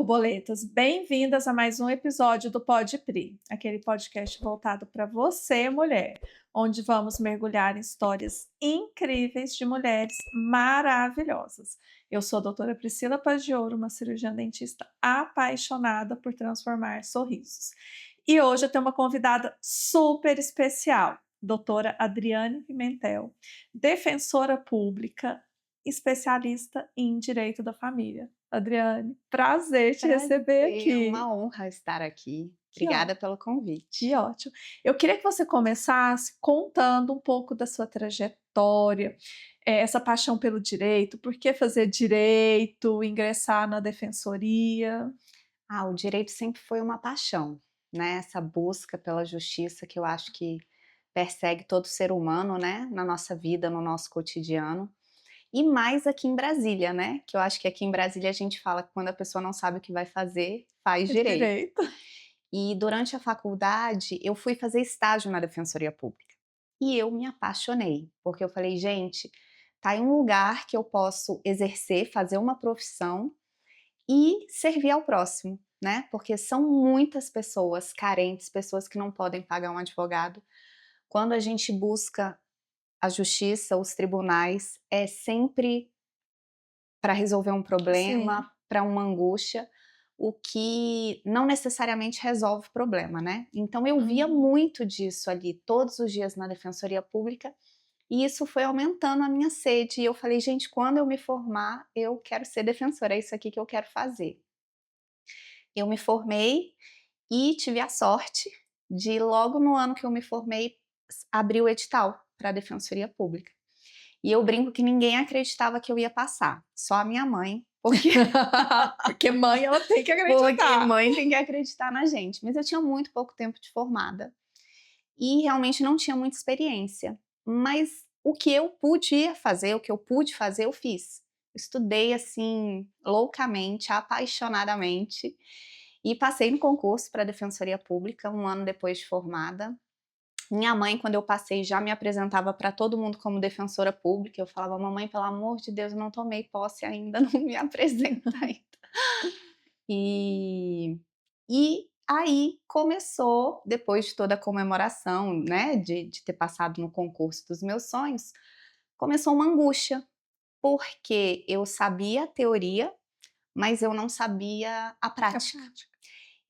borboletas, bem-vindas a mais um episódio do Pod Pri, aquele podcast voltado para você, mulher, onde vamos mergulhar em histórias incríveis de mulheres maravilhosas. Eu sou a doutora Priscila Paz de Ouro, uma cirurgiã dentista apaixonada por transformar sorrisos. E hoje eu tenho uma convidada super especial, doutora Adriane Pimentel, defensora pública, especialista em direito da família. Adriane, prazer te receber Prazer, é aqui. uma honra estar aqui. Que ó Obrigada pelo que convite. ótimo. Eu queria que você começasse contando um pouco da sua trajetória, essa paixão pelo direito, por que fazer direito, ingressar na defensoria? O direito sempre foi uma paixão, né, essa busca pela justiça que eu acho que persegue todo ser humano, né, na nossa vida, no nosso cotidiano. E mais aqui em Brasília, né, que eu acho que aqui em Brasília a gente fala que quando a pessoa não sabe o que vai fazer, faz É direito. direito. E durante a faculdade eu fui fazer estágio na Defensoria Pública. E eu me apaixonei, porque eu falei: "Gente, tá aí um lugar que eu posso exercer, fazer uma profissão e servir ao próximo", né, porque são muitas pessoas carentes, pessoas que não podem pagar um advogado. Quando a gente busca a justiça, os tribunais, é sempre para resolver um Sim. problema, para uma angústia, o que não necessariamente resolve o problema, né. Então eu via Uhum. muito disso ali, todos os dias na defensoria pública, e isso foi aumentando a minha sede, e eu falei: "Gente, quando eu me formar, eu quero ser defensora, é isso aqui que eu quero fazer". Eu me formei e tive a sorte de logo no ano que eu me formei, abrir o edital para a defensoria pública. E eu brinco que ninguém acreditava que eu ia passar, só a minha mãe, porque Porque mãe, ela tem que porque acreditar. mãe tem que acreditar na gente. Mas eu tinha muito pouco tempo de formada e realmente não tinha muita experiência. Mas o que eu podia fazer, o que eu pude fazer, eu fiz. Estudei assim loucamente, apaixonadamente e passei no concurso para a Defensoria Pública um ano depois de formada. Minha mãe, quando eu passei, já me apresentava para todo mundo como defensora pública. Eu falava: "Mamãe, pelo amor de Deus, eu não tomei posse ainda, não me apresenta ainda". E aí começou, depois de toda a comemoração, né, de ter passado no concurso dos meus sonhos, começou uma angústia, porque eu sabia a teoria, mas eu não sabia a É prática. prática.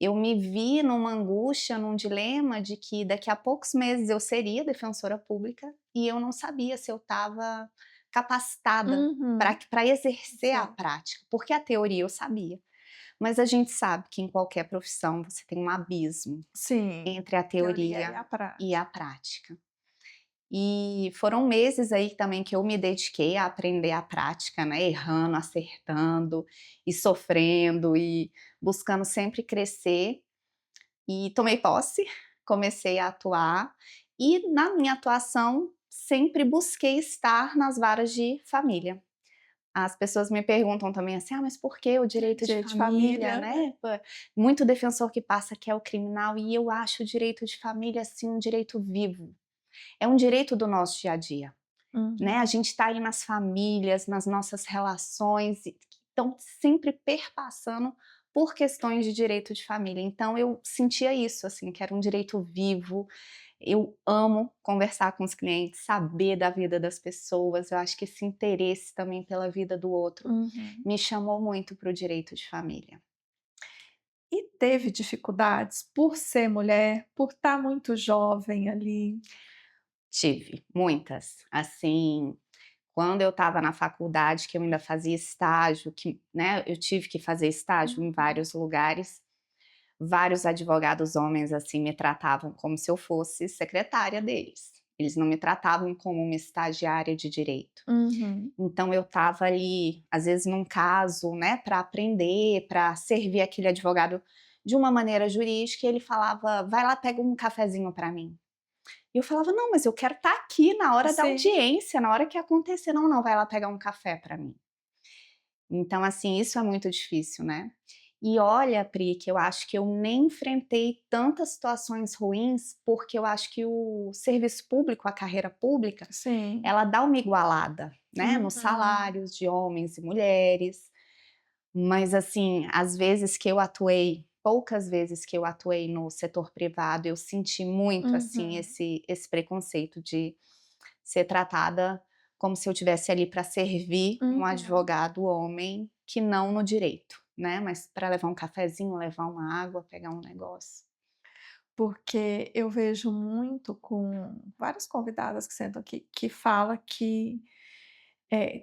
Eu me vi numa angústia, num dilema de que daqui a poucos meses eu seria defensora pública e eu não sabia se eu estava capacitada Uhum. para exercer a Certo. prática, porque a teoria eu sabia. Mas a gente sabe que em qualquer profissão você tem um abismo Sim, entre a teoria e teoria a e a prática. prática. E foram meses aí também que eu me dediquei a aprender a prática, né, errando, acertando e sofrendo e buscando sempre crescer. E tomei posse, comecei a atuar e na minha atuação sempre busquei estar nas varas de família. As pessoas me perguntam também assim: mas por que o direito de Direito de família, família. né, pô, muito defensor que passa que é o criminal", e eu acho o direito de família, assim, um direito vivo. É um direito do nosso dia a dia, né, a Uhum. gente tá aí nas famílias, nas nossas relações e que estão sempre perpassando por questões de direito de família. Então eu sentia isso, assim, que era um direito vivo. Eu amo conversar com os clientes, saber da vida das pessoas, eu acho que esse interesse também pela vida do outro Uhum. me chamou muito para o direito de família. E teve dificuldades por ser mulher, por estar muito jovem ali? Tive, muitas. Assim, quando eu estava na faculdade, que eu ainda fazia estágio, que, né, eu tive que fazer estágio em Uhum. vários lugares, vários advogados homens, assim, me tratavam como se eu fosse secretária deles. Eles não me tratavam como uma estagiária de direito. Uhum. Então eu estava ali, às vezes num caso, né, para aprender, para servir aquele advogado de uma maneira jurídica, e ele falava: "Vai lá, pega um cafezinho para mim". E eu falava: "Não, mas eu quero estar aqui na hora da Sim. audiência, na hora que acontecer". "Não, não, vai lá pegar um café para mim". Então, assim, isso é muito difícil, né. E olha, Pri, que eu acho que eu nem enfrentei tantas situações ruins, porque eu acho que o serviço público, a carreira pública, Sim. ela dá uma igualada, né, nos Uhum. salários de homens e mulheres. Mas assim, às vezes que eu atuei, poucas vezes que eu atuei no setor privado, eu senti muito assim Uhum, esse preconceito de ser tratada como se eu tivesse ali para servir um uhum. advogado homem, que não no direito, né, mas para levar um cafezinho, levar uma água, pegar um negócio. Porque eu vejo muito com várias convidadas que sentam aqui, que fala que,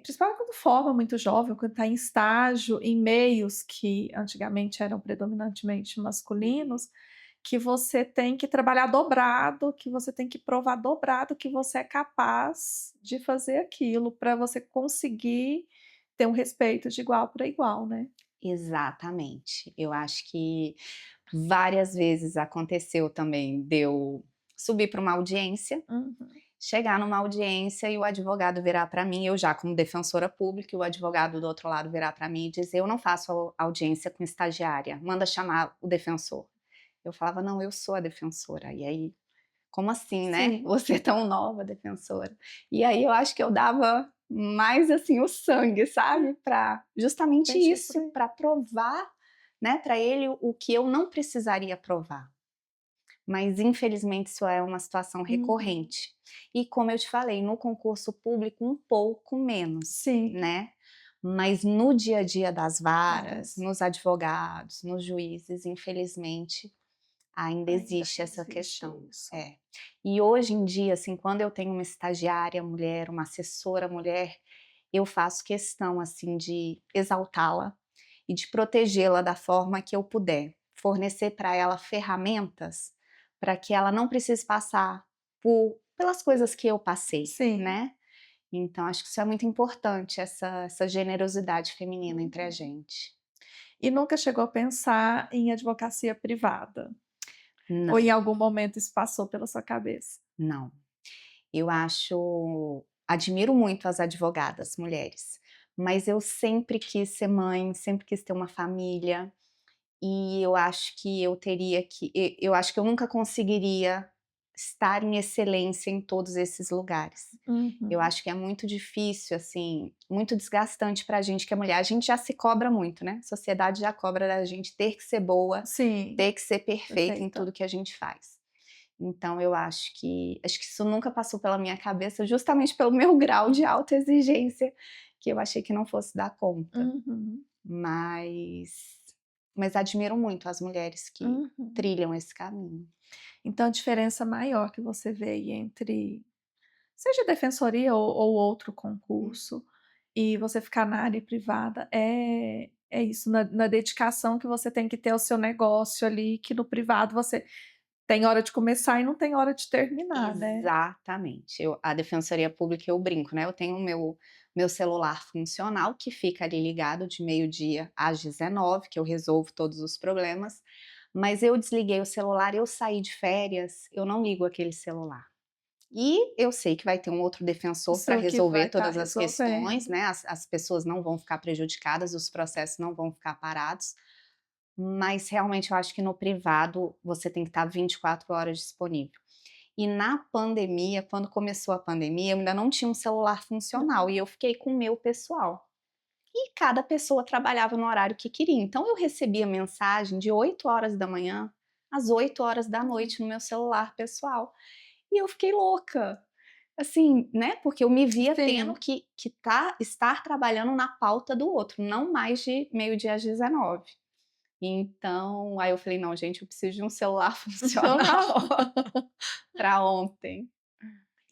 principalmente quando forma muito jovem, quando está em estágio, em meios que antigamente eram predominantemente masculinos, que você tem que trabalhar dobrado, que você tem que provar dobrado que você é capaz de fazer aquilo, para você conseguir ter um respeito de igual para igual, né. Exatamente. Eu acho que várias vezes aconteceu também de eu subir para uma audiência, Uhum. chegar numa audiência e o advogado virar para mim, eu já como defensora pública, e o advogado do outro lado virar para mim e dizer: "Eu não faço audiência com estagiária, manda chamar o defensor". Eu falava: "Não, eu sou a defensora". E aí: "Como assim, né? Sim, Você é tão nova, defensora". E aí eu acho que eu dava mais, assim, o sangue, sabe, pra justamente entendi por isso, aí. pra provar, né, pra ele o que eu não precisaria provar. Mas infelizmente isso é uma situação Uhum. recorrente. E como eu te falei, no concurso público um pouco menos, Sim. né. Mas no dia a dia das varas, Mas nos advogados, nos juízes, infelizmente ainda ainda existe essa existe questão. isso. É. E hoje em dia, assim, quando eu tenho uma estagiária mulher, uma assessora mulher, eu faço questão, assim, de exaltá-la e de protegê-la da forma que eu puder. Fornecer para ela ferramentas para que ela não precise passar pelas coisas que eu passei, Sim. né. Então acho que isso é muito importante, essa generosidade feminina entre a Uhum. gente. E nunca chegou a pensar em advocacia privada? Ou em Não, algum momento isso passou pela sua cabeça? não. Eu admiro muito as advogadas mulheres, mas eu sempre quis ser mãe, sempre quis ter uma família, e eu acho que eu teria que eu acho que eu nunca conseguiria estar em excelência em todos esses lugares. Eu Uhum. acho que é muito difícil, assim, muito desgastante pra gente que é mulher. A gente já se cobra muito, né, a sociedade já cobra da gente ter que ser boa, Sim, ter que ser perfeita em perfeita. tudo que a gente faz. Então eu acho que isso nunca passou pela minha cabeça, justamente pelo meu grau de autoexigência, que eu achei que não fosse dar conta. Uhum, Mas admiro muito as mulheres que uhum. trilham esse caminho. Então a diferença maior que você vê aí entre, seja defensoria ou outro concurso, e você ficar na área privada, é isso, na dedicação que você tem que ter ao seu negócio ali, que no privado você tem hora de começar e não tem hora de terminar, né. Exatamente. A defensoria pública eu brinco, né, eu tenho o meu celular funcional que fica ali ligado de meio-dia às 19h, que eu resolvo todos os problemas, mas eu desliguei o celular, eu saí de férias, eu não ligo aquele celular. E eu sei que vai ter um outro defensor para Isso que vai resolver estar todas as questões, resolvendo. né, as pessoas não vão ficar prejudicadas, os processos não vão ficar parados, mas realmente eu acho que no privado você tem que estar 24 horas disponível. E na pandemia, quando começou a pandemia, eu ainda não tinha um celular funcional e eu fiquei com o meu pessoal. E cada pessoa trabalhava no horário que queria. Então eu recebia mensagem de 8h às 20h no meu celular pessoal. E eu fiquei louca. Assim, né, porque eu me via tendo Sim. que estar trabalhando na pauta do outro, não mais de meio-dia às 19h. Então, aí eu falei: "Não, gente, eu preciso de um celular funcional Funcional. para ontem".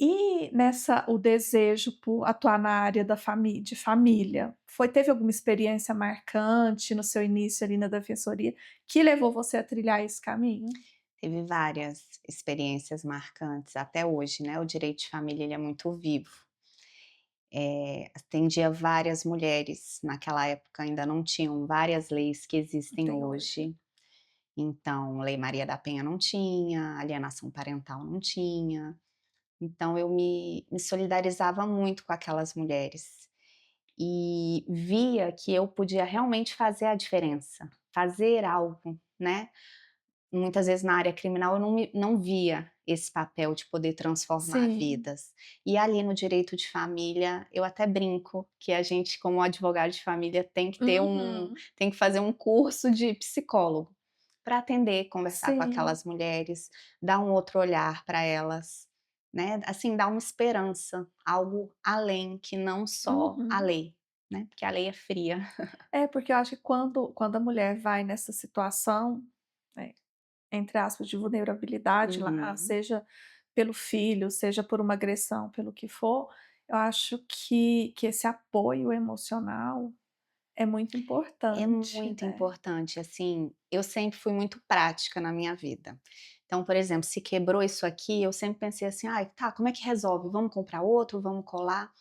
E nessa o desejo por atuar na área da de família, teve alguma experiência marcante no seu início ali na defensoria, que levou você a trilhar esse caminho? Teve várias experiências marcantes até hoje, né, o direito de família ele é muito vivo. Atendia várias mulheres, naquela época ainda não tinham várias leis que existem Tem hoje. hoje, então Lei Maria da Penha não tinha, alienação parental não tinha, então eu me solidarizava muito com aquelas mulheres, e via que eu podia realmente fazer a diferença, fazer algo, né. muitas vezes na área criminal eu não via esse papel de poder transformar Sim. vidas. E ali no direito de família, eu até brinco que a gente, como advogado de família, Uhum. tem que fazer um curso de psicólogo para atender, conversar com Sim. aquelas mulheres, dar um outro olhar para elas, né? Assim, dar uma esperança, algo além que não só a Uhum. lei, né? Porque a lei é fria. É, porque eu acho que quando a mulher vai nessa situação, né, entre aspas, de vulnerabilidade lá, Uhum. seja pelo filho, seja por uma agressão, pelo que for, eu acho que esse apoio emocional é muito É importante, muito né. importante, assim, eu sempre fui muito prática na minha vida. Então, por exemplo, se quebrou isso aqui, eu sempre pensei assim: "Ai, tá, como é que resolve? Vamos comprar outro? Vamos colar?".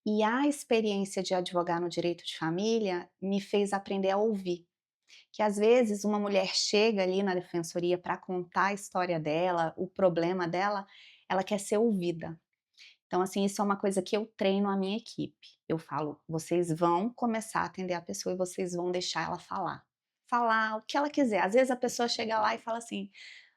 E a experiência de advogar no direito de família me fez aprender a ouvir, que às vezes uma mulher chega ali na defensoria para contar a história dela, o problema dela, ela quer ser ouvida. Então, assim, isso é uma coisa que eu treino a minha equipe. Eu falo: "Vocês vão começar a atender a pessoa e vocês vão deixar ela falar. Falar o que ela quiser". Às vezes a pessoa chega lá e fala assim: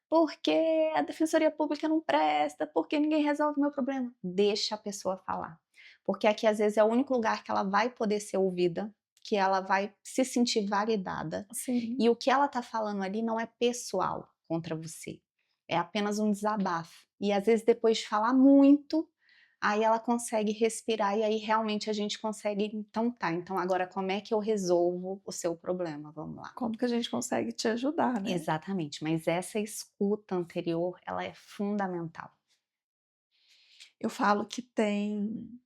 "Porque a defensoria pública não presta, porque ninguém resolve o meu problema". Deixa a pessoa falar. Porque aqui às vezes é o único lugar que ela vai poder ser ouvida, que ela vai se sentir validada, Sim. e o que ela tá falando ali não é pessoal contra você, é apenas um desabafo. E às vezes depois de falar muito, aí ela consegue respirar e aí realmente a gente consegue, então tá, então agora como é que eu resolvo o seu problema? Vamos lá. Como que a gente consegue te ajudar, né. Exatamente, mas essa escuta anterior, ela é fundamental. Eu falo que tem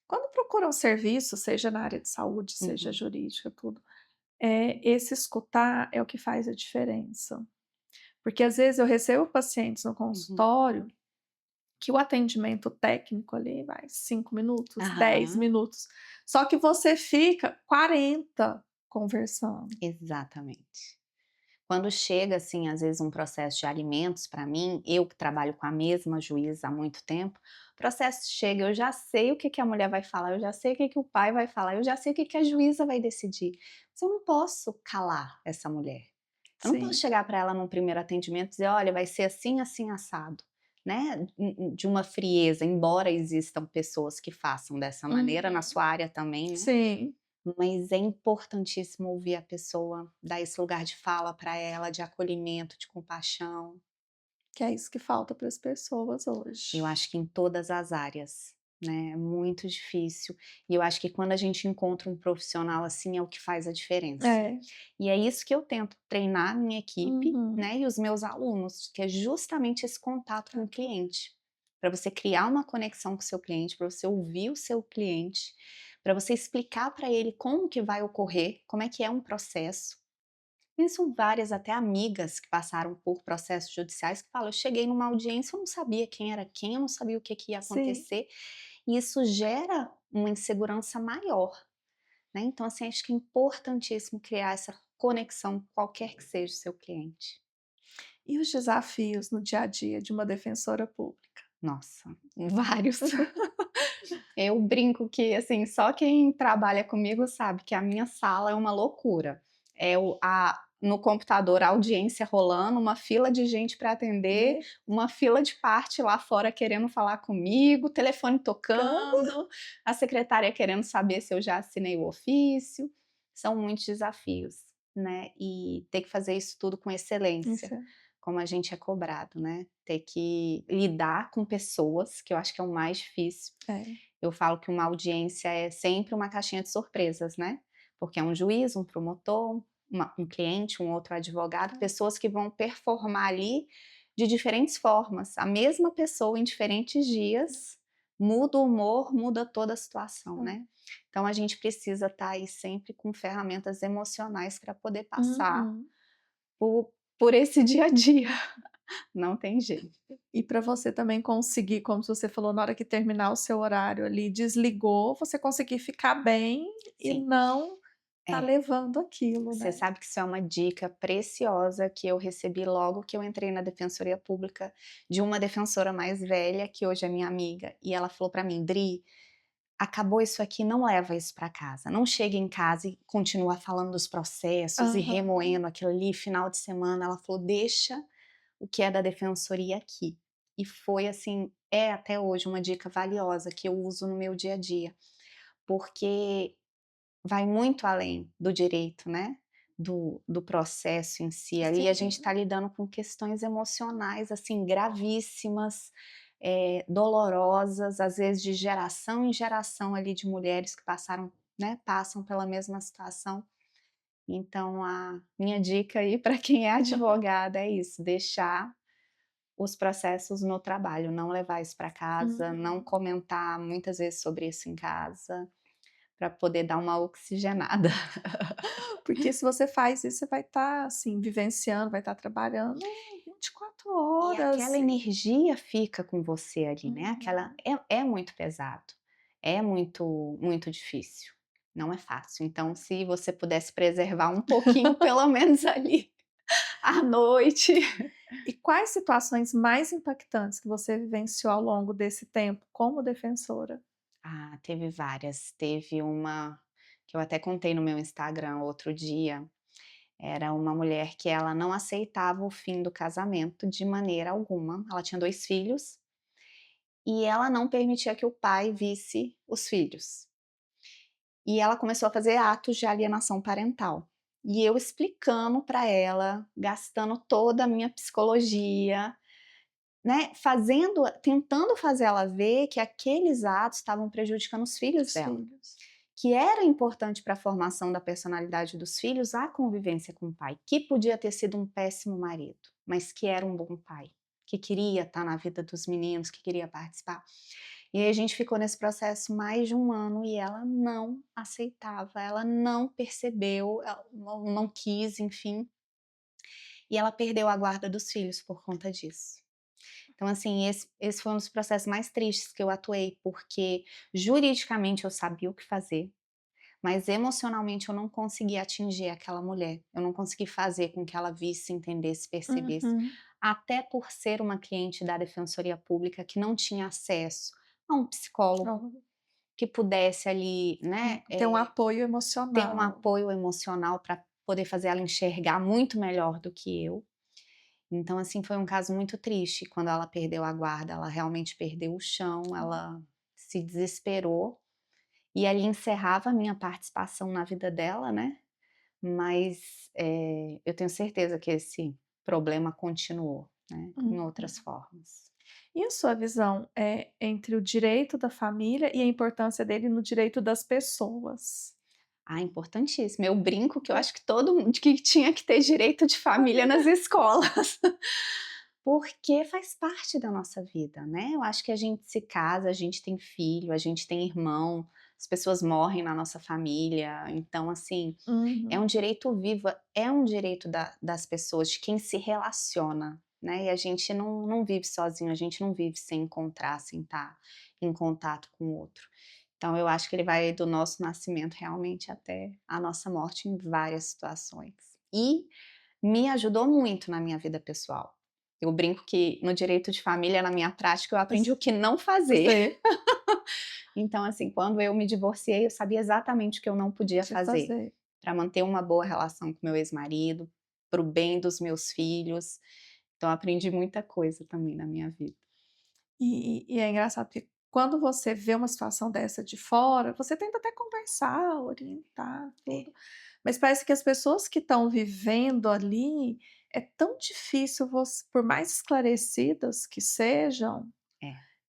quando procuram serviço, seja na área de saúde, seja Uhum, jurídica, tudo, esse escutar é o que faz a diferença. Porque às vezes eu recebo pacientes no uhum. consultório que o atendimento técnico ali vai 5 minutos, 10 Aham, minutos, só que você fica 40 conversando. exatamente. Quando chega, assim, às vezes um processo de alimentos para mim, eu que trabalho com a mesma juíza há muito tempo, o processo chega, eu já sei o que que a mulher vai falar, eu já sei o que que o pai vai falar, eu já sei o que que a juíza vai decidir. Mas eu não posso calar essa mulher. Eu não posso Sim. chegar para ela num primeiro atendimento e dizer: "Olha, vai ser assim, assim, assado", né, de uma frieza, embora existam pessoas que façam dessa maneira, na Uhum. sua área também, né. Sim, Mas é importantíssimo ouvir a pessoa, dar esse lugar de fala para ela, de acolhimento, de compaixão. que é isso que falta para as pessoas Eu hoje. acho que em todas as áreas, né, é muito difícil. E eu acho que quando a gente encontra um profissional assim, é o que faz a diferença. É. E é isso que eu tento treinar a minha equipe, Uhum. né, e os meus alunos, que é justamente esse contato com Tá. o cliente. Para você criar uma conexão com o seu cliente, para você ouvir o seu cliente, para você explicar para ele como que vai ocorrer, como é que é um processo. Conheço várias até amigas que passaram por processos judiciais que falam: "Eu cheguei numa audiência, eu não sabia quem era quem, eu não sabia o que que ia Sim. acontecer", e isso gera uma insegurança maior, né. Então, assim, acho que é importantíssimo criar essa conexão, qualquer que seja o seu cliente. E os desafios no dia a dia de uma defensora pública? Nossa, vários. Eu brinco que, assim, só quem trabalha comigo sabe que a minha sala é uma loucura. É o a no computador a audiência rolando, uma fila de gente para atender, Né, uma fila de parte lá fora querendo falar comigo, telefone ficando tocando, a secretária querendo saber se eu já assinei o ofício. São muitos desafios, né, e ter que fazer isso tudo com excelência, isso é como a gente é cobrado, né. Ter que lidar com pessoas, que eu acho que é o mais difícil. é, Eu falo que uma audiência é sempre uma caixinha de surpresas, né, porque é um juiz, um promotor, um cliente, um outro advogado, é. pessoas que vão performar ali de diferentes formas. A mesma pessoa em diferentes dias, muda o humor, muda toda a situação, É. né. Então a gente precisa estar aí sempre com ferramentas emocionais para poder passar Uhum. por esse dia a dia, não tem jeito. E para você também conseguir, como você falou, na hora que terminar o seu horário ali, desligou, você conseguir ficar bem e Sim, não tá é. levando aquilo, Você né. sabe que isso é uma dica preciosa que eu recebi logo que eu entrei na defensoria pública, de uma defensora mais velha, que hoje é minha amiga, e ela falou para mim: "Dri, acabou isso aqui, não leva isso para casa. Não chega em casa e continua falando dos processos e Aham. remoendo aquilo ali, final de semana. Ela falou: "Deixa o que é da defensoria aqui". E foi assim, é até hoje uma dica valiosa que eu uso no meu dia a dia, porque vai muito além do direito, né, do processo em si. Ali a gente Sim. está lidando com questões emocionais, assim, gravíssimas, dolorosas, às vezes de geração em geração ali de mulheres que passaram, né, passam pela mesma situação. Então a minha dica aí para quem é advogada é isso, deixar os processos no trabalho, não levar isso para casa, não Uhum. comentar muitas vezes sobre isso em casa, para poder dar uma oxigenada. Porque se você faz isso, você vai estar, assim, vivenciando, vai estar trabalhando 24 E horas aquela e energia fica com você ali, né, aquela uhum. é muito pesado, é muito difícil, não é fácil. Então se você pudesse preservar um pouquinho, pelo menos ali, à noite. E quais situações mais impactantes que você vivenciou ao longo desse tempo como defensora? Ah, teve várias. Teve uma que eu até contei no meu Instagram outro dia, era uma mulher que ela não aceitava o fim do casamento de maneira alguma. Ela tinha 2 filhos, e ela não permitia que o pai visse os filhos. E ela começou a fazer atos de alienação parental. E eu explicando para ela, gastando toda a minha psicologia, né, tentando fazer ela ver que aqueles atos estavam prejudicando os filhos Os dela. filhos. Que era importante para a formação da personalidade dos filhos a convivência com o pai, que podia ter sido um péssimo marido, mas que era um bom pai, que queria estar na vida dos meninos, que queria participar. E aí a gente ficou nesse processo mais de um ano e ela não aceitava, ela não percebeu, ela não quis, enfim, e ela perdeu a guarda dos filhos por conta disso. Então, assim, esse foi um dos processos mais tristes que eu atuei, porque juridicamente eu sabia o que fazer, mas emocionalmente eu não consegui atingir aquela mulher, eu não consegui fazer com que ela visse, entendesse, percebesse, Uhum. até por ser uma cliente da defensoria pública que não tinha acesso a um psicólogo Ó, que pudesse ali, né, ter um apoio ter um emocional. apoio emocional para poder fazer ela enxergar muito melhor do que eu. Então, assim, foi um caso muito triste, quando ela perdeu a guarda, ela realmente perdeu o chão, ela se desesperou, e ali encerrava a minha participação na vida dela, né, mas, eu tenho certeza que esse problema continuou, né, em outras Uhum. formas. E a sua visão, entre o direito da família e a importância dele no direito das pessoas? Ah, importantíssimo. Eu brinco que eu acho que todo mundo que tinha que ter direito de família nas escolas, porque faz parte da nossa vida, né. Eu acho que a gente se casa, a gente tem filho, a gente tem irmão, as pessoas morrem na nossa família, então assim, é Uhum. um direito vivo, é um direito das pessoas, de quem se relaciona, né, e a gente não vive sozinho, a gente não vive sem encontrar, sem estar em contato com o outro. Então eu acho que ele vai do nosso nascimento realmente até a nossa morte em várias situações. E me ajudou muito na minha vida pessoal. Eu brinco que no direito de família, na minha prática, eu aprendi o que não fazer. Você Então, assim, quando eu me divorciei, eu sabia exatamente o que eu não podia de fazer fazer. para manter uma boa relação com meu ex-marido, para o bem dos meus filhos. Então, eu aprendi muita coisa também na minha vida. E é engraçado porque quando você vê uma situação dessa de fora, você tenta até conversar, orientar, É, tudo, mas parece que as pessoas que estão vivendo ali, é tão difícil por mais esclarecidas que sejam,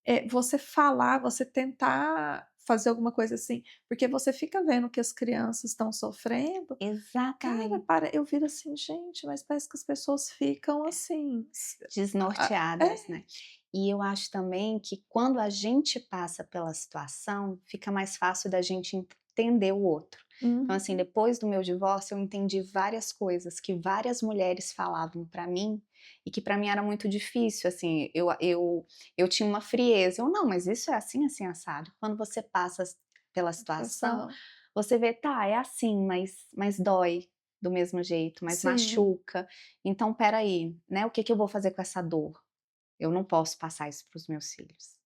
é, você falar, você tentar fazer alguma coisa assim, porque você fica vendo que as crianças estão sofrendo, cara, exatamente. para eu viro assim: "Gente, mas parece que as pessoas ficam assim, Desnorteadas, é, né. E eu acho também que quando a gente passa pela situação, fica mais fácil da gente entender o outro. Então, assim, uhum, depois do meu divórcio, eu entendi várias coisas que várias mulheres falavam pra mim, e que pra mim era muito difícil, assim, eu tinha uma frieza, eu: "Não, mas isso é assim, assim, assado". Quando você passa pela situação, situação". você vê: "Tá, é assim, mas dói do mesmo jeito, mas Sim. machuca". Então, espera aí, né, o que que eu vou fazer com essa dor? Eu não posso passar isso para os meus filhos.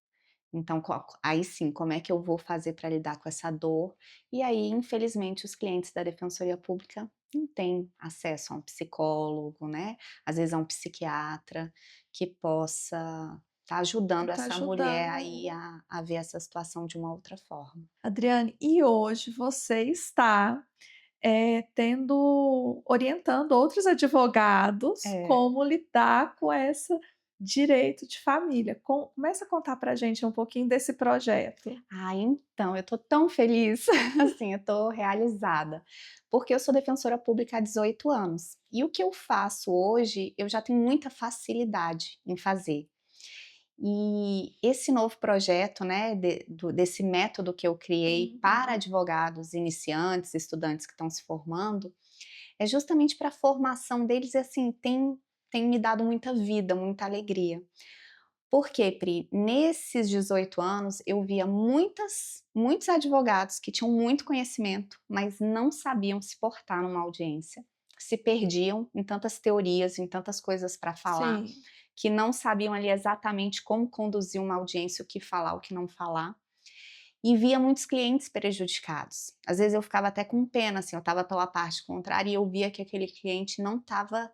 Então, aí sim, como é que eu vou fazer para lidar com essa dor? E aí, infelizmente, os clientes da Defensoria Pública não têm acesso a um psicólogo, né? Às vezes a um psiquiatra que possa estar ajudando Tá essa mulher ajudando. aí a ver essa situação de uma outra forma. Adriane, e hoje você está, orientando outros advogados É. como lidar com essa direito de família. Começa a contar pra gente um pouquinho desse projeto. Ah, então, eu tô tão feliz, assim, eu tô realizada, porque eu sou defensora pública há 18 anos, e o que eu faço hoje, eu já tenho muita facilidade em fazer. E esse novo projeto, né, desse método que eu criei para Uhum. advogados iniciantes, estudantes que estão se formando, é justamente para a formação deles e assim, tem me dado muita vida, muita alegria. Por quê, Pri? Nesses 18 anos, eu via muitos advogados que tinham muito conhecimento, mas não sabiam se portar numa audiência, se perdiam em tantas teorias, em tantas coisas para falar, Sim. que não sabiam ali exatamente como conduzir uma audiência, o que falar, o que não falar. E via muitos clientes prejudicados. Às vezes eu ficava até com pena, assim, eu estava pela parte contrária e eu via que aquele cliente não estava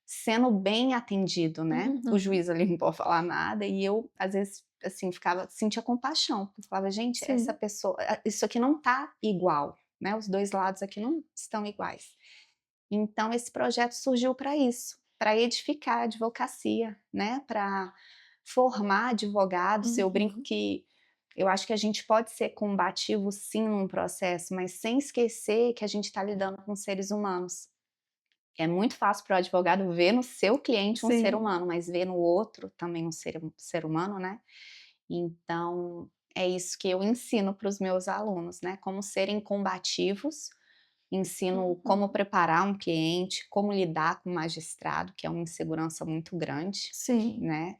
sendo bem atendido, né. O Uhum. juiz ali não pode falar nada e eu, às vezes, assim, sentia compaixão, porque eu falava: "Gente, essa Sim. pessoa isso aqui não tá igual, né, os 2 lados aqui não estão iguais". Então esse projeto surgiu para isso, para edificar a advocacia, né, para formar advogados. Eu brinco Uhum. que eu acho que a gente pode ser combativo sim num processo, mas sem esquecer que a gente está lidando com seres humanos. É muito fácil para o advogado ver no seu cliente um ser Sim. humano, mas ver no outro também um ser humano, né. Então, é isso que eu ensino para os meus alunos, né, como serem combativos, ensino como Uhum. preparar um cliente, como lidar com o magistrado, que é uma insegurança muito grande, Sim. né,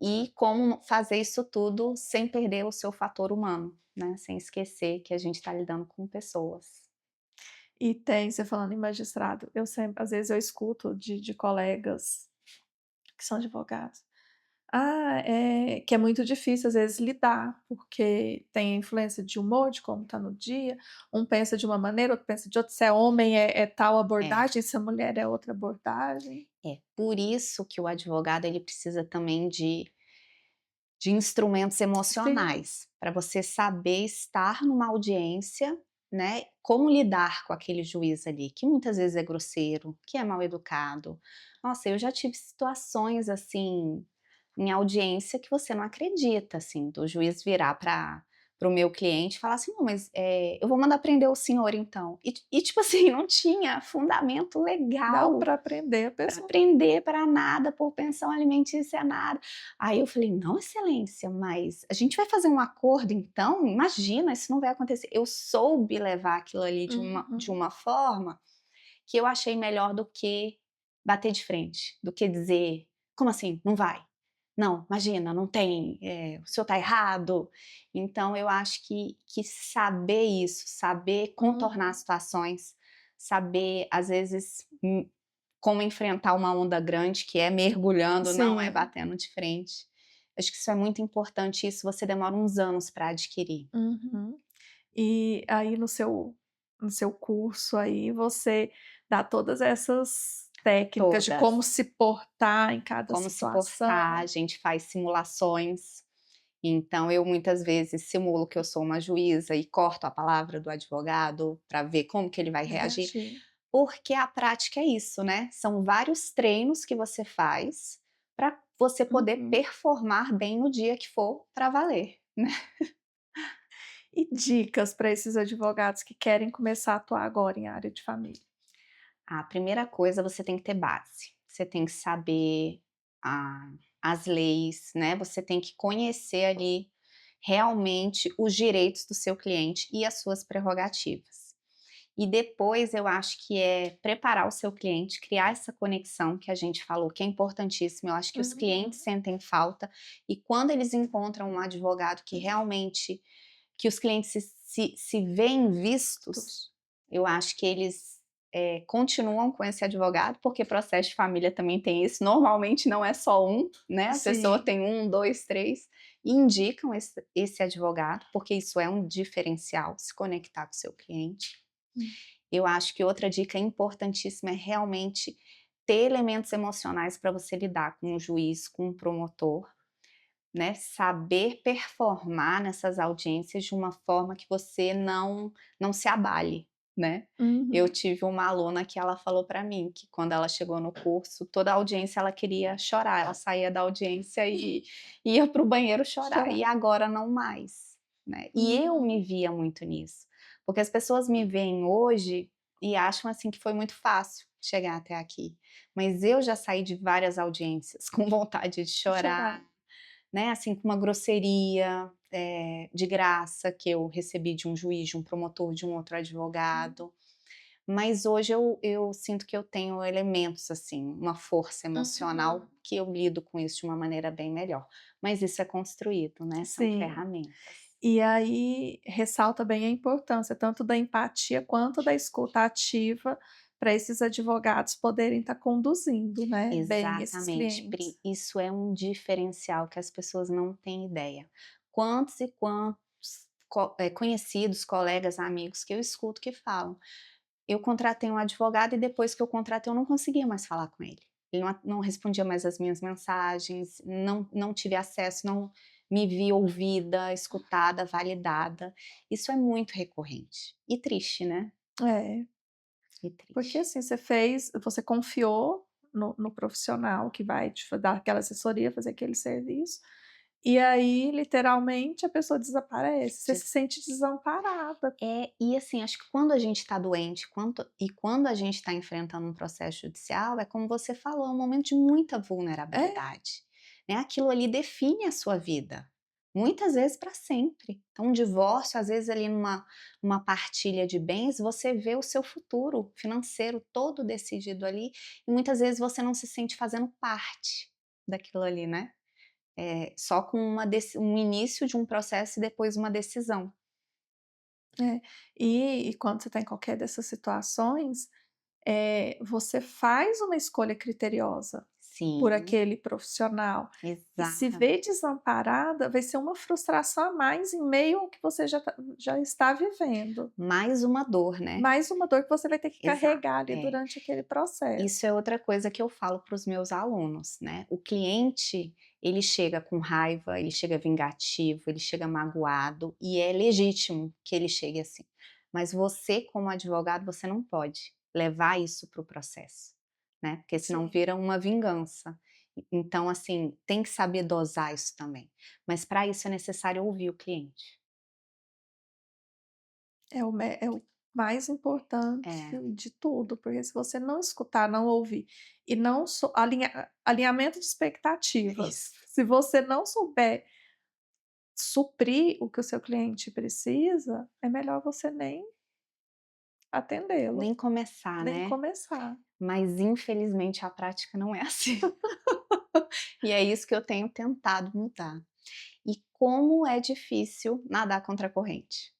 e como fazer isso tudo sem perder o seu fator humano, né, sem esquecer que a gente está lidando com pessoas. E tem você falando em magistrado, eu sempre às vezes eu escuto de colegas que são advogados. Ah, que é muito difícil às vezes lidar, porque tem a influência de humor, de como tá no dia, um pensa de uma maneira, outro pensa de outra, se é homem é tal É. abordagem, se é mulher é outra abordagem. É, por isso que o advogado ele precisa também de instrumentos Sim. emocionais, para você saber estar numa audiência, né, como lidar com aquele juiz ali, que muitas vezes é grosseiro, que é mal educado. Nossa, eu já tive situações assim, em audiência que você não acredita, assim, do juiz virar para o meu cliente e falar assim: "Não, mas, eu vou mandar prender o senhor então". E tipo assim, não tinha fundamento Não, legal para aprender a para pessoa prender para nada, por pensão alimentícia nada. Aí eu falei: "Não, excelência, mas a gente vai fazer um acordo então? Imagina, isso não vai acontecer". Eu soube levar aquilo ali de uhum, uma forma que eu achei melhor do que bater de frente, do que dizer: "Como assim, não vai? Não, imagina, não tem, o senhor está errado". Então eu acho que saber isso, saber contornar uhum. situações, saber às vezes, como enfrentar uma onda grande, que é mergulhando, não é Sim. batendo de frente. Acho que isso é muito importante, isso você demora uns anos para adquirir. Uhum. E aí no seu curso aí você dá todas essas técnicas de Todas. como se portar em cada Como se portar, a situação. gente faz simulações, então eu muitas vezes simulo que eu sou uma juíza e corto a palavra do advogado para ver como que ele vai reagir, Reagir. porque a prática é isso, né, são vários treinos que você faz para você poder Uhum. performar bem no dia que for para valer, né. E dicas para esses advogados que querem começar a atuar agora em área de família? A primeira coisa, você tem que ter base, você tem que saber a as leis, né, você tem que conhecer ali realmente os direitos do seu cliente e as suas prerrogativas. E depois eu acho que é preparar o seu cliente, criar essa conexão que a gente falou, que é importantíssimo. Eu acho que os Uhum. clientes sentem falta e quando eles encontram um advogado que realmente que os clientes se veem vistos, eu acho que eles continuam com esse advogado, porque processo de família também tem isso, normalmente não é só um, né, a pessoa Sim. tem 1, 2, 3, e indicam esse advogado, porque isso é um diferencial, se conectar com o seu cliente. Hum. Eu acho que outra dica importantíssima é realmente ter elementos emocionais para você lidar com um juiz, com um promotor, né, saber performar nessas audiências de uma forma que você não se abale, né. Eu Uhum. tive uma aluna que ela falou para mim que quando ela chegou no curso, toda a audiência ela queria chorar, ela saía da audiência e ia para o banheiro chorar, e Chorar. agora não mais, né. E eu me Uhum. via muito nisso, porque as pessoas me veem hoje e acham, assim, que foi muito fácil chegar até aqui, mas eu já saí de várias audiências com vontade de chorar, Chorar. né, assim, com uma grosseria, de graça que eu recebi de um juiz, de um promotor, de um outro Hum. advogado. Mas hoje eu sinto que eu tenho elementos, assim, uma força emocional Uhum. que eu lido com isso de uma maneira bem melhor. Mas isso é construído, né, são Sim. ferramentas. E aí ressalta bem a importância tanto da empatia quanto da escuta ativa para esses advogados poderem estar conduzindo, né, bem esses Exatamente, clientes. Pri, isso é um diferencial que as pessoas não têm ideia. Quantos e quantos conhecidos, colegas, amigos que eu escuto que falam: eu contratei um advogado e depois que eu contratei eu não conseguia mais falar com ele. Ele não respondia mais as minhas mensagens, não tive acesso, não me vi ouvida, escutada, validada. Isso é muito recorrente e triste, né, É, e porque triste. assim, você confiou no profissional que vai te dar aquela assessoria, fazer aquele serviço, e aí literalmente a pessoa desaparece, você se sente desamparada. E assim, acho que quando a gente está doente, quando a gente está enfrentando um processo judicial, é como você falou, é um momento de muita É, vulnerabilidade, né, aquilo ali define a sua vida, muitas vezes para sempre. Então um divórcio, às vezes ali numa partilha de bens, você vê o seu futuro financeiro todo decidido ali, e muitas vezes você não se sente fazendo parte daquilo ali, né, só com um início de um processo e depois uma decisão. é. E quando você está em qualquer dessas situações, você faz uma escolha criteriosa por Sim, aquele profissional, e se vê exatamente. desamparada, vai ser uma frustração a mais em meio ao que você já está vivendo. Mais uma dor, né. Mais uma dor que você vai ter que Exato, carregar ali é. durante aquele Isso processo. é outra coisa que eu falo para os meus alunos, né. O cliente, ele chega com raiva, ele chega vingativo, ele chega magoado, e é legítimo que ele chegue assim. Mas você, como advogado, você não pode levar isso para o processo, né, porque senão Sim, vira uma vingança. Então, assim, tem que saber dosar isso também. Mas para isso é necessário ouvir o cliente. é o mais importante É, de tudo, porque se você não escutar, não ouvir e não alinhamento de expectativas, isso. se você não souber suprir o que o seu cliente precisa, é melhor você nem atendê-lo, Nem começar, nem né. começar. Mas infelizmente a prática não é assim. E é isso que eu tenho tentado mudar. E como é difícil nadar contra a corrente.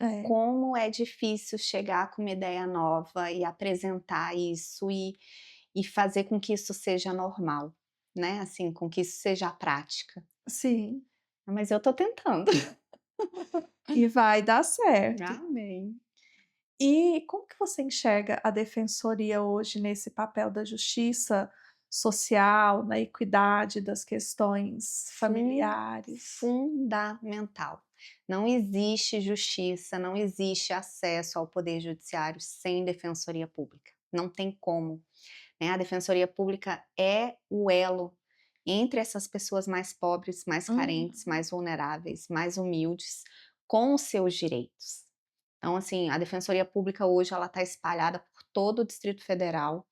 É, Como é difícil chegar com uma ideia nova e apresentar isso e fazer com que isso seja normal, né, assim, com que isso seja a prática. sim, Mas eu tô tentando. e vai dar certo. Amém. E como que você enxerga a defensoria hoje nesse papel da justiça social, na equidade das questões Fun familiares? Fundamental. Não existe justiça, não existe acesso ao poder judiciário sem defensoria pública. Não tem como, né, a defensoria pública é o elo entre essas pessoas mais pobres, mais carentes, Uhum. mais vulneráveis, mais humildes, com os seus direitos. Então, assim, a defensoria pública hoje ela está espalhada por todo o Distrito Federal.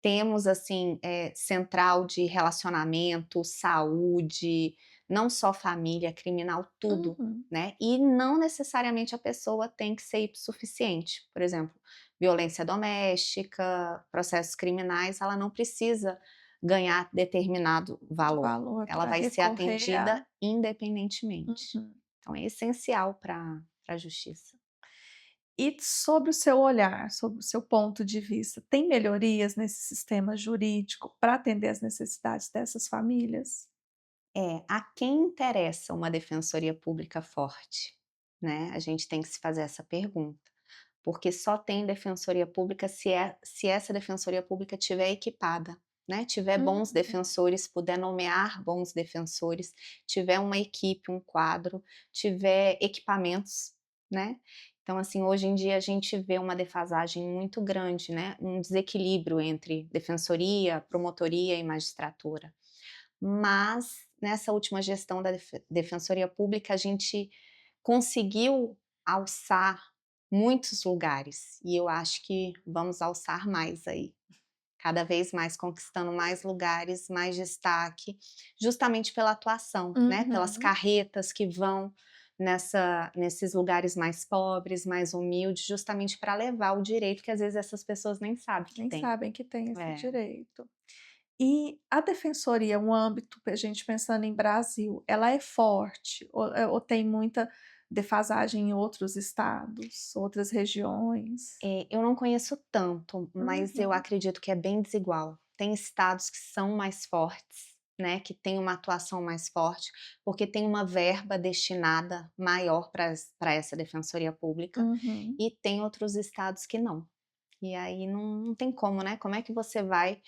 Temos, assim, central de relacionamento, saúde, não só família, criminal, tudo, Uhum. né. E não necessariamente a pessoa tem que ser hipossuficiente. Por exemplo, violência doméstica, processos criminais, ela não precisa ganhar determinado valor. Valor Ela para vai ser recorrer a. atendida independentemente. Uhum. Então é essencial para a justiça. E sobre o seu olhar, sobre o seu ponto de vista, tem melhorias nesse sistema jurídico para atender às necessidades dessas famílias? A quem interessa uma defensoria pública forte, né? A gente tem que se fazer essa pergunta, porque só tem defensoria pública se essa defensoria pública tiver equipada, né? Tiver bons Uhum, defensores, puder nomear bons defensores, tiver uma equipe, um quadro, tiver equipamentos, né? Então, assim, hoje em dia a gente vê uma defasagem muito grande, né? Um desequilíbrio entre defensoria, promotoria e magistratura. Mas, nessa última gestão da defensoria pública, a gente conseguiu alçar muitos lugares, e eu acho que vamos alçar mais aí, cada vez mais conquistando mais lugares, mais destaque, justamente pela atuação, né, pelas uhum. carretas que vão nesses lugares mais pobres, mais humildes, justamente para levar o direito que às vezes essas pessoas nem sabem que Nem têm. sabem que tem esse É. direito. E a defensoria, um âmbito, a gente pensando em Brasil, ela é forte ou tem muita defasagem em outros estados, outras regiões? Eu não conheço tanto, mas eu Uhum, acredito que é bem desigual. Tem estados que são mais fortes, né, que têm uma atuação mais forte, porque tem uma verba destinada maior para essa defensoria pública, uhum. e tem outros estados que não. E aí não tem como, né, como é que você vai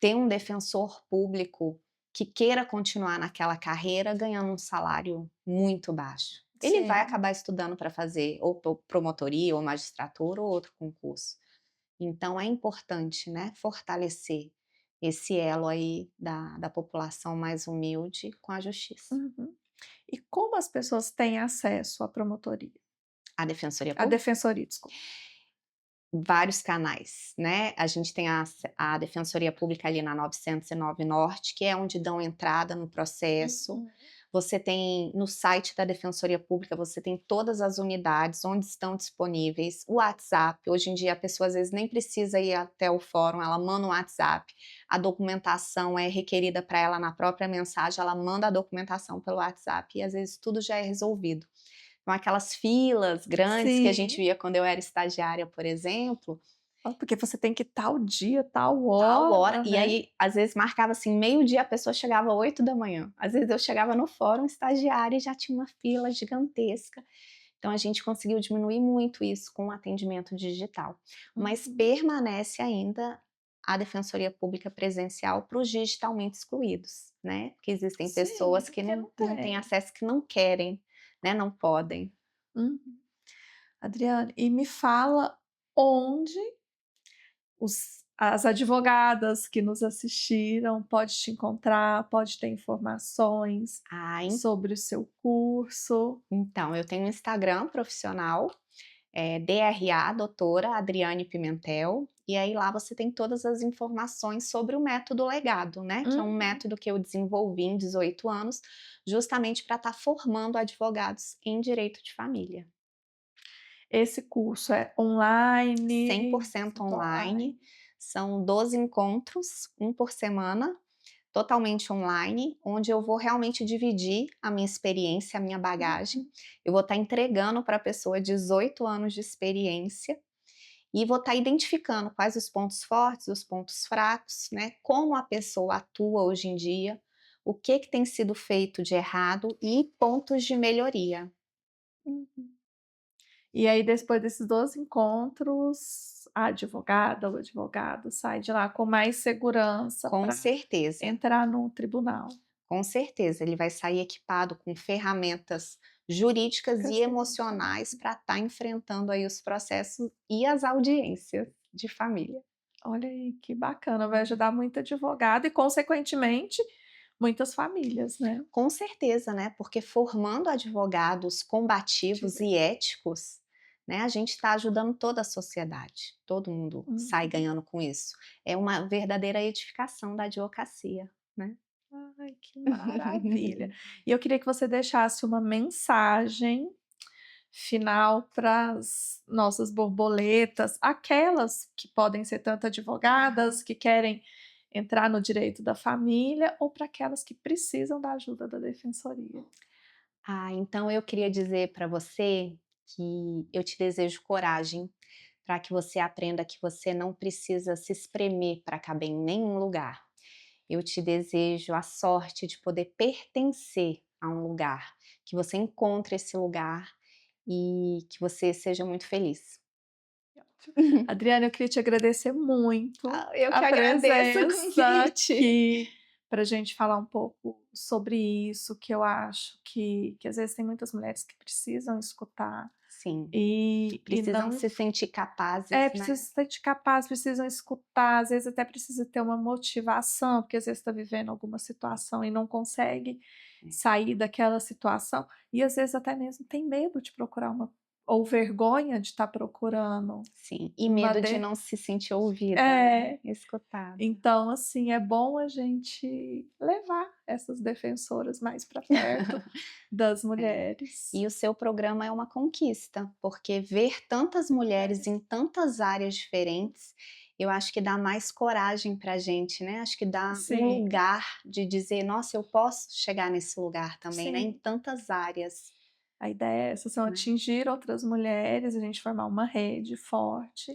ter um defensor público que queira continuar naquela carreira ganhando um salário muito baixo? Ele vai Sim. acabar estudando para fazer ou promotoria, ou magistratura, ou outro concurso. Então é importante, né, fortalecer esse elo aí da população mais humilde com a justiça. Uhum. E como as pessoas têm acesso à promotoria? A defensoria À pública? defensoria, desculpa. Vários canais, né, a gente tem a defensoria pública ali na 909 Norte, que é onde dão entrada no processo. Uhum. Você tem no site da defensoria pública, você tem todas as unidades onde estão disponíveis, o WhatsApp, hoje em dia a pessoa às vezes nem precisa ir até o fórum, ela manda um WhatsApp, a documentação é requerida para ela na própria mensagem, ela manda a documentação pelo WhatsApp e às vezes tudo já é resolvido. Então aquelas filas grandes que a gente Sim. via quando eu era estagiária, por exemplo, Porque você tem que tal dia, tal tal hora, hora, e né. aí às vezes marcava assim meio-dia, a pessoa chegava 8 da manhã. Às vezes eu chegava no fórum estagiária e já tinha uma fila gigantesca. Então a gente conseguiu diminuir muito isso com o atendimento digital. Mas Uhum. permanece ainda a defensoria pública presencial para os digitalmente excluídos, né, porque existem Sim, pessoas que porque não não têm tem. acesso, que não querem, né, não podem. Uhum. Adriane, e me fala onde as advogadas que nos assistiram pode te encontrar, pode ter informações Ah, sobre o seu curso. então, eu tenho um Instagram profissional, DRA doutora Adriane Pimentel, e aí lá você tem todas as informações sobre o método Legado, né, que é um Uhum. método que eu desenvolvi em 18 anos, justamente para estar formando advogados em direito de família. Esse curso é cem por online? cento Tudo online, online? são 12 encontros, um por semana, totalmente online, onde eu vou realmente dividir a minha experiência, a minha bagagem. Uhum. Eu vou estar entregando para a pessoa 18 anos de experiência e vou estar identificando quais os pontos fortes, os pontos fracos, né? Como a pessoa atua hoje em dia, o que tem sido feito de errado e pontos de melhoria. Uhum. E aí depois desses 12 encontros, a advogada ou advogado sai de lá com mais segurança Com para certeza. entrar no tribunal. Com certeza, ele vai sair equipado com ferramentas jurídicas e emocionais Uhum. para estar enfrentando aí os processos e as audiências de família. Olha aí, que bacana, vai ajudar muito advogado e consequentemente, muitas famílias, né. Com certeza, né, porque formando advogados combativos e Direito. éticos, né, a gente está ajudando toda a sociedade, todo mundo sai Uhum. ganhando com isso. É uma verdadeira edificação da advocacia, né. Ai, que maravilha. E eu queria que você deixasse uma mensagem final para as nossas borboletas, aquelas que podem ser tanto advogadas, que querem entrar no direito da família, ou para aquelas que precisam da ajuda da defensoria. Então eu queria dizer para você que eu te desejo coragem para que você aprenda que você não precisa se espremer para caber em nenhum lugar. Eu te desejo a sorte de poder pertencer a um lugar, que você encontre esse lugar e que você seja muito feliz. Adriana, eu queria te agradecer muito Eu que a agradeço o presença convite. aqui para a gente falar um pouco sobre isso, que eu acho que às vezes tem muitas mulheres que precisam escutar Sim, e precisam não se sentir capazes, né? precisam se sentir capaz, precisam escutar, às vezes até precisa ter uma motivação, porque às vezes está vivendo alguma situação e não consegue sair daquela situação, e às vezes até mesmo tem medo de procurar uma ou vergonha de estar procurando Sim, e uma medo de de não se sentir ouvida, né, é, escutada. então assim, é bom a gente levar essas defensoras mais para perto das mulheres. E o seu programa é uma conquista, porque ver tantas mulheres em tantas áreas diferentes, eu acho que dá mais coragem pra gente, né, acho que dá um Sim, lugar de dizer: "Nossa, eu posso chegar nesse lugar também, né, em sim. tantas áreas", A ideia é essa, são né. atingir outras mulheres, a gente formar uma rede forte,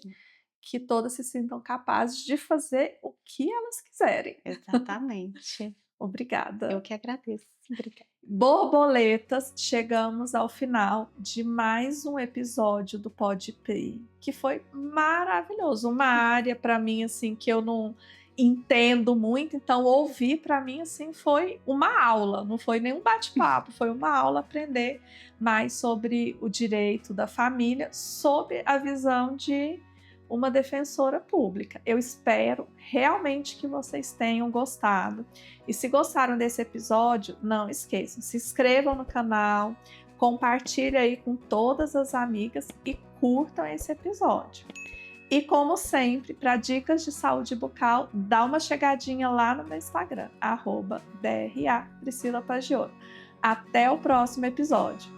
que todas se sintam capazes de fazer o que elas quiserem. Exatamente. Eu Obrigada. que agradeço. Obrigada. Borboletas, chegamos ao final de mais um episódio do Pode Pri, que foi maravilhoso. Uma área para mim assim que eu não entendo muito, então ouvir para mim assim foi uma aula, não foi nenhum bate-papo, foi uma aula aprender mais sobre o direito da família, sob a visão de uma defensora pública. Eu espero realmente que vocês tenham gostado. E se gostaram desse episódio, não esqueçam, se inscrevam no canal, compartilhem aí com todas as amigas e curtam esse episódio. E como sempre, para dicas de saúde bucal, dá uma chegadinha lá no meu Instagram, @DRA Priscila Paggiotto. Até o próximo episódio.